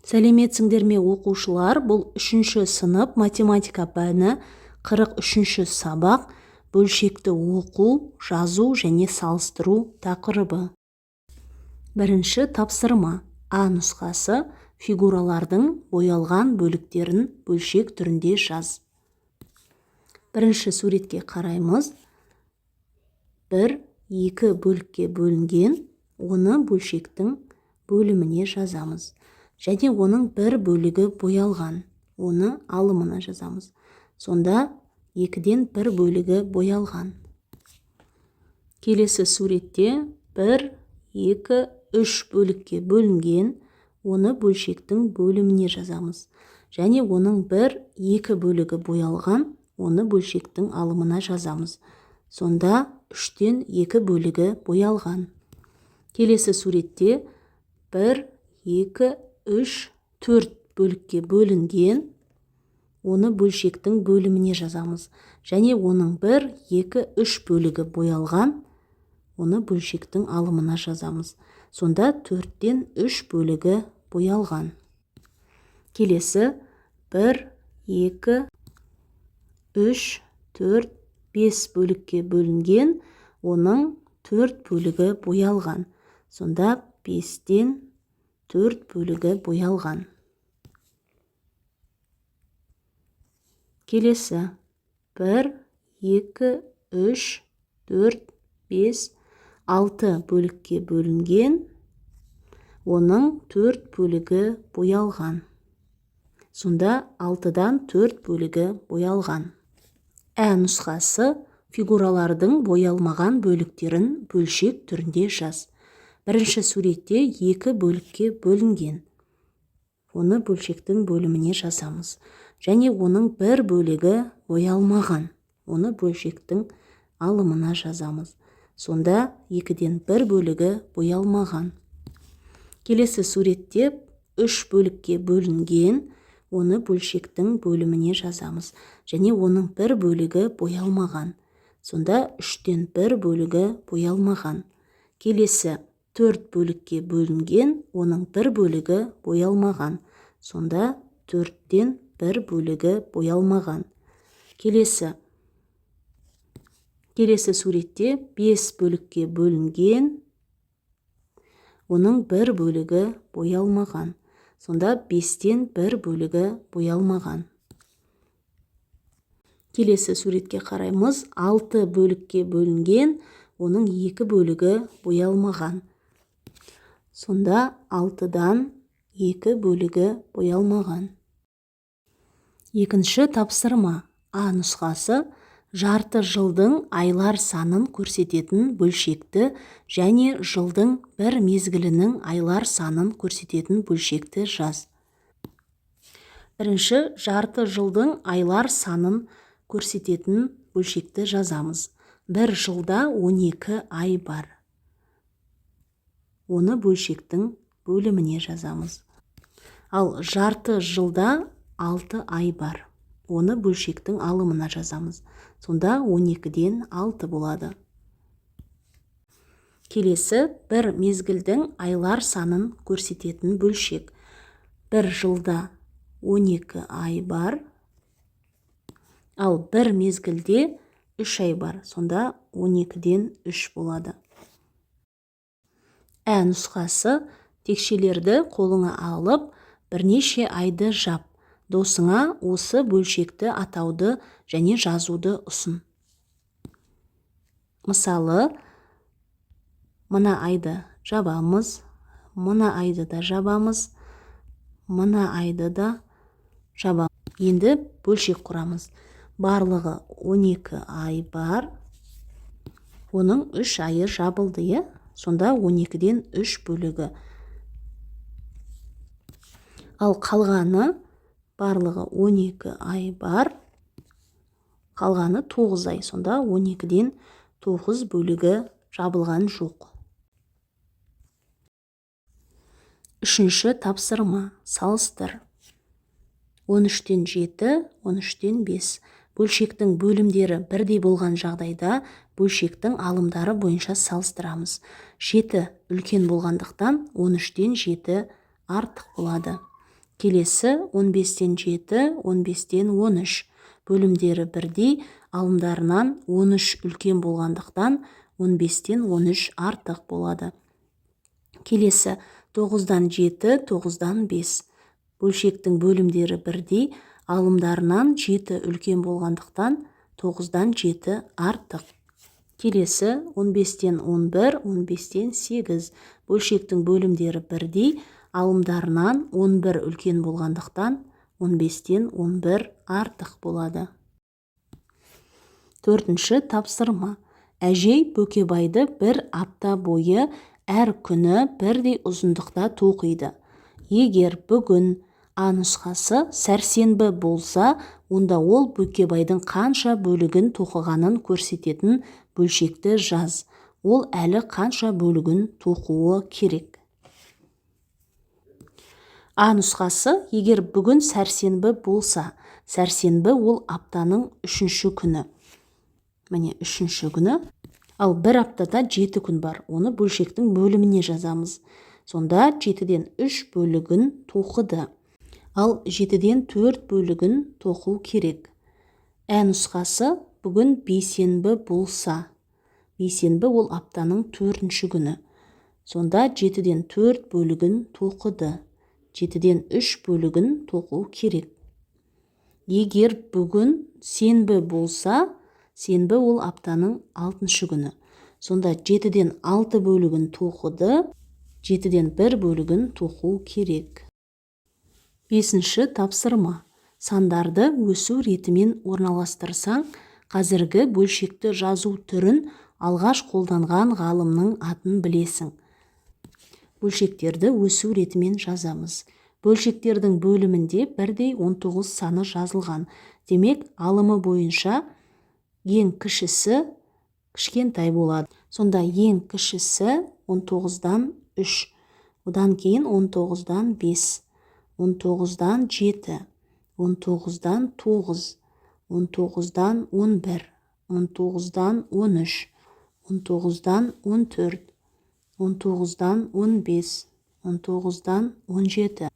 Сәлеметсіңдер ме оқушылар? Бұл 3-ші сынып математика пәні 43-ші сабақ бөлшекті оқу, жазу және салыстыру тақырыбы. Бірінші тапсырма. А нұсқасы фигуралардың боялған бөліктерін бөлшек түрінде жаз. Бірінші суретке қараймыз. 1-2 бөлікке бөлінген, оны бөлшектің бөліміне жазамыз. Және оның бір бөлігі боялған, оны алымына жазамыз. Сонда 2-ден бір бөлігі боялған. Келесі суретте 1, 2, 3 бөлікке бөлінген, оны бөлшектің бөліміне жазамыз. Және оның 1, 2 бөлігі боялған, оны бөлшектің алымына жазамыз. Сонда 3-тен 2 бөлігі боялған. Келесі суретте 1, 2, 3, 4 бөлікке бөлінген, оны бөлшектің бөліміне жазамыз. Және оның 1, 2, 3 бөлігі боялған, оны бөлшектің алымына жазамыз. Сонда 4-тен 3 бөлігі боялған. Келесі 1, 2, 3, 4, 5 бөлікке бөлінген, оның 4 бөлігі боялған. Сонда 5-тен 4 бөлігі боялған. Келесі 1, 2, 3, 4, 5, 6 бөлікке бөлінген, оның 4 бөлігі боялған. Сонда 6-дан 4 бөлігі боялған. Ә нұсқасы фигуралардың боялмаған бөліктерін бөлшек түрінде жаз. Бірінші суретте 2 бөлікке бөлінген. Оны бөлшектің бөліміне жазамыз. Және оның бір бөлігі боялмаған. Оны бөлшектің алымына жазамыз. Сонда 2-ден бір бөлігі боялмаған. Келесі суретте 3 бөлікке бөлінген. Оны бөлшектің бөліміне жазамыз. Және оның бір бөлігі боялмаған. Сонда 3-тен бір бөлігі боялмаған. Келесі 4 бөлікке бөлінген, оның бір бөлігі боялмаған. Сонда 4-тен бір бөлігі боялмаған. Келесі суретте 5 бөлікке бөлінген, оның бір бөлігі боялмаған. Сонда 5-тен бір бөлігі боялмаған. Келесі суретке қараймыз. 6 бөлікке бөлінген, оның 2 бөлігі боялмаған. Сонда 6-дан 2 бөлігі боялмаған. Екінші тапсырма. А нұсқасы жарты жылдың айлар санын көрсететін бөлшекті және жылдың бір мезгілінің айлар санын көрсететін бөлшекті жаз. Бірінші жарты жылдың айлар санын көрсететін бөлшекті жазамыз. Бір жылда 12 ай бар. Оны бөлшектің бөліміне жазамыз. Ал жарты жылда 6 ай бар. Оны бөлшектің алымына жазамыз. Сонда 12-ден 6 болады. Келесі бір мезгілдің айлар санын көрсететін бөлшек. Бір жылда 12 ай бар. Ал бір мезгілде 3 ай бар. Сонда 12-ден 3 болады. Ә нұсқасы текшелерді қолыңа алып, бірнеше айды жап. Досыңа осы бөлшекті атауды және жазуды ұсын. Мысалы, мына айды жабамыз, мына айды да жабамыз, мына айды да жабамыз. Енді бөлшек құрамыз. Барлығы 12 ай бар. Оның 3 айы жабылды. Сонда 12-ден 3 бөлігі. Ал қалғаны барлығы 12 ай бар. Қалғаны 9 ай. Сонда 12-ден 9 бөлігі жабылған жоқ. Үшінші тапсырма. Салыстыр. 13-тен 7, 13-тен 5. Бөлшектің бөлімдері бірдей болған жағдайда бөлшектің алымдары бойынша салыстырамыз. 7 үлкен болғандықтан 13-тен 7 артық болады. Келесі 15-тен 7, 15-тен 13. Бөлімдері бірдей, алымдарынан 13 үлкен болғандықтан 15-тен 13 артық болады. Келесі 9-дан 7, 9-дан 5. Бөлшектің бөлімдері бірдей, алымдарынан 7 үлкен болғандықтан 9-дан 7 артық. Келесі 15-тен 11, 15-тен 8. Бөлшектің бөлімдері бірдей, алымдарынан 11 үлкен болғандықтан 15-тен 11 артық болады. Төртінші тапсырма. Әжей Бөкебайды бір апта бойы әр күні бірдей ұзындықта тоқиды. Егер бүгін А нұсқасы сәрсенбі болса, онда ол Бөкебайдың қанша бөлігін тоқығанын көрсететін бөлшекті жаз. Ол әлі қанша бөлігін тоқуы керек. А нұсқасы, егер бүгін сәрсенбі болса, сәрсенбі ол аптаның 3-ші күні. Міне 3-ші күні. Ал бір аптада 7 күн бар. Оны бөлшектің бөліміне жазамыз. Сонда 7-ден 3 бөлігін тоқыды. Ал 7-ден 4 бөлігін тоқу керек. Ә нұсқасы бүгін бейсенбі болса. Бейсенбі ол аптаның 4-ші күні. Сонда 7-ден 4 бөлігін тоқыды. 7-ден 3 бөлігін тоқу керек. Егер бүгін сенбі болса, сенбі ол аптаның 6-шы күні. Сонда 7-ден 6 бөлігін тоқыды. 7-ден 1 бөлігін тоқу керек. Бесінші тапсырма. Сандарды өсу ретімен орналастырсаң, қазіргі бөлшекті жазу түрін алғаш қолданған ғалымның атын білесің. Бөлшектерді өсу ретімен жазамыз. Бөлшектердің бөлімінде бірдей 19 саны жазылған. Демек, алымы бойынша ең кішісі кішкентай болады. Сонда ең кішісі 19-дан 3. Одан кейін 19-дан 5. 19-дан 7, 19-дан 9, 19-дан 11, 19-дан 13, 19-дан 14, 19-дан 15, 19-дан 17.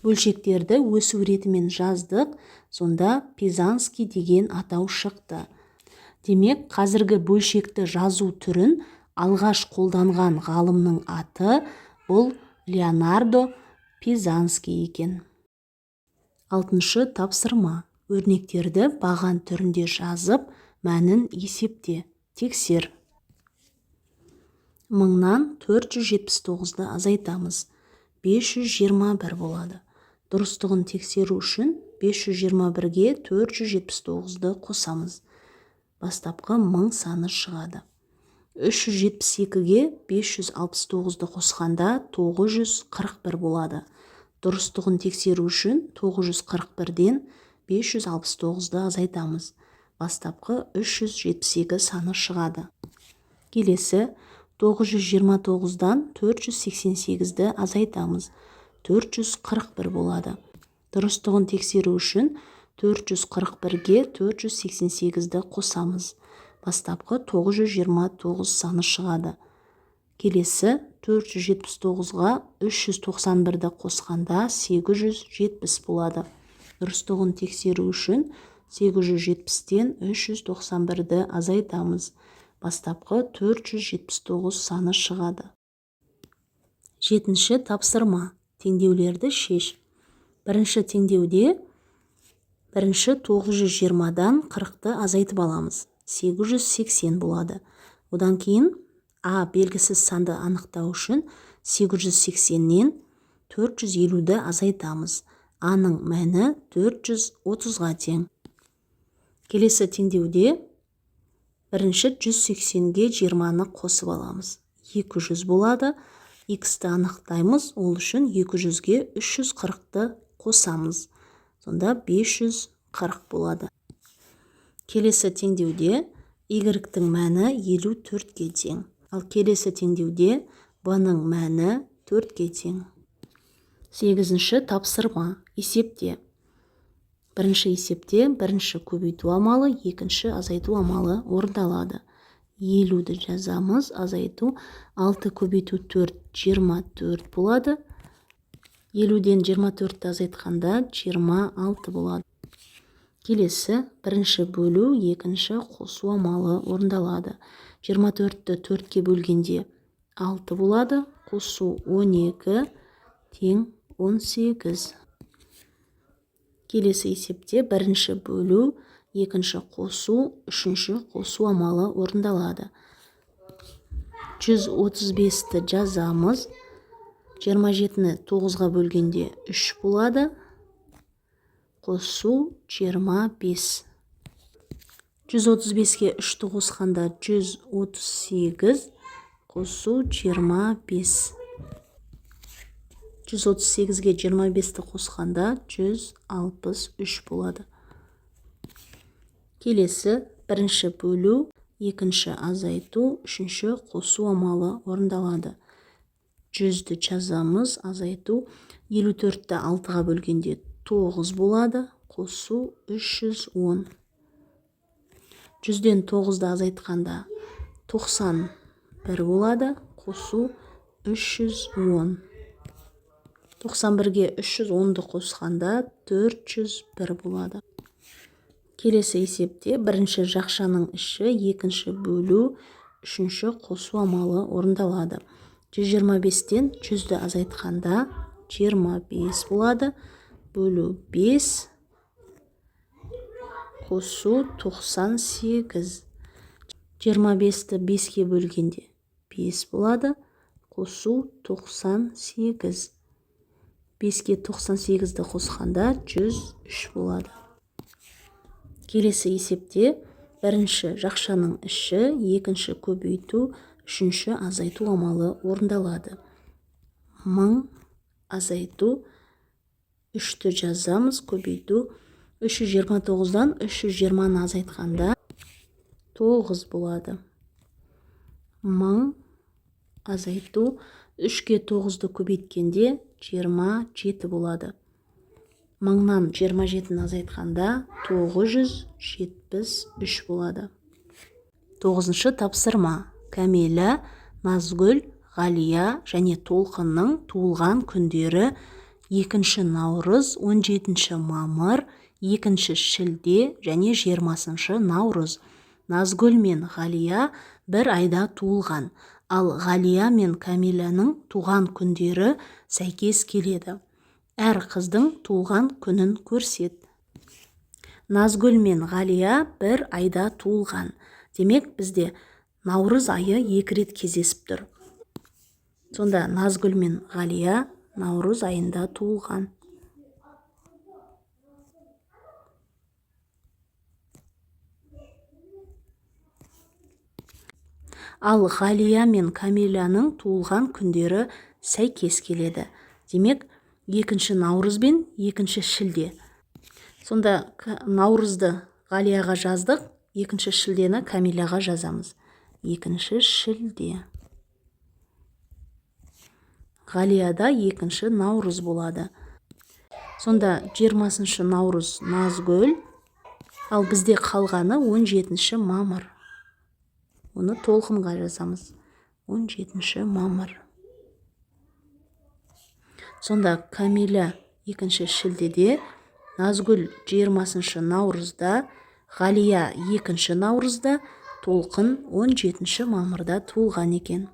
Бөлшектерді өсу ретімен жаздық, сонда Пизанский деген атау шықты. Демек, қазіргі бөлшекті жазу түрін алғаш қолданған ғалымның аты бұл Леонардо Пизанский екен. Алтыншы тапсырма. Өрнектерді баған түрінде жазып, мәнін есепте. Тексер. 1000-нан 479-ды азайтамыз. 521 болады. Дұрыстығын тексеру үшін 521-ге 479-ды қосамыз. Бастапқы 1000 саны шығады. 372-ге 569-ды қосқанда 941 болады. Дұрыстығын тексеру үшін 941-ден 569-ды азайтамыз. Бастапқы 372 саны шығады. Келесі 929-дан 488-ді азайтамыз. 441 болады. Дұрыстығын тексеру үшін 441-ге 488-ді қосамыз. Бастапқы 929 саны шығады. Келесі 479-ға 391-ді қосқанда 870 болады. Дұрыстығын тексеру үшін 870-тен 391-ді азайтамыз. Бастапқы 479 саны шығады. Жетінші тапсырма. Теңдеулерді шеш. Бірінші теңдеуде бірінші 920-дан 40-ты азайтып аламыз. 880 болады. Одан кейін А белгісіз санды анықтау үшін 880-нен 450-ді азайтамыз. Аның мәні 430-ға тең. Келесі теңдеуде бірінші 180-ге 20-ны қосып аламыз. 200 болады. X-ті анықтаймыз. Ол үшін 200-ге 340-ты қосамыз. Сонда 540 болады. Келесі теңдеуде Y-тің мәні 54-ге тең. Ал келесі теңдеуде B-ның мәні 4-ге тең. 8-ші тапсырма. Есепте. Бірінші есепте бірінші көбейту амалы, екінші азайту амалы орындалады. 50-ді жазамыз, азайту 6 көбейту 4, 24 болады. 50-ден 24-ті азайтқанда 26 болады. Келесі бірінші бөлу екінші қосу амалы орындалады. 24-ті 4-ке бөлгенде 6 болады. Қосу 12 тең 18. Келесі есепте бірінші бөлу екінші қосу үшінші қосу амалы орындалады. 135-ті жазамыз. 27-ні 9-ға бөлгенде 3 болады. Қосу 25. 135-ке 3-ті қосқанда 138. Қосу 25. 138-ге 25-ті қосқанда 163 болады. Келесі бірінші бөлу екінші азайту үшінші қосу амалы орындалады. 100-ді жазамыз, азайту 54-ті 6-ға бөлгенде 9 болады. Қосу 310. 100-ден 9-ды азайтқанда 91 болады. Қосу 310. 91-ге 310-ды қосқанда 401 болады. Келесі есепте бірінші жақшаның іші екінші бөлу үшінші қосу амалы орындалады. 125-тен 100-ді азайтқанда 25 болады. Бөлу 5. Қосу 98. 25-ті 5-ке бөлгенде 5 болады. Қосу 98. 5-ке 98-ді қосқанда 103 болады. Келесі есепте бірінші жақшаның іші екінші көбейту үшінші азайту амалы орындалады. 1000 азайту 3-ті жазамыз, көбейту 329-дан 320-ны азайтқанда 9 болады. 1000 азайту 3-ке 9-ды көбейткенде 27 болады. 1000-нан 27-ні азайтқанда 973 болады. 9-шы тапсырма. Кәмила, Назгүл, Ғалия және Толқынның туылған күндері 2 наурыз, 17 мамыр, 2 шілде және 20 наурыз. Назгүл мен Ғалия бір айда туылған, ал Ғалия мен Кәмиланың туған күндері сәйкес келеді. Әр қыздың туылған күнін көрсет. Назгүл мен Ғалия бір айда туылған. Демек, бізде наурыз айы 2 рет кездесіп тұр. Сонда Назгүл мен Ғалия наурыз айында туылған. Ал Ғалия мен Кәмиланың туылған күндері сәйкес келеді. Демек, 2 наурыз бен 2 шілде. Сонда наурызды Ғалияға жаздық, 2 шілдені Кәмилаға жазамыз. 2 шілде. Ғалияда 2 наурыз болады. Сонда 20 наурыз Назгүл, ал бізде қалғаны 17 мамыр. Оны Толқынға жазамыз. 17 мамыр. Сонда Кәмила 2 шілдеде, Назгүл 20 наурызда, Ғалия 2 наурызда, Толқын 17 мамырда туылған екен.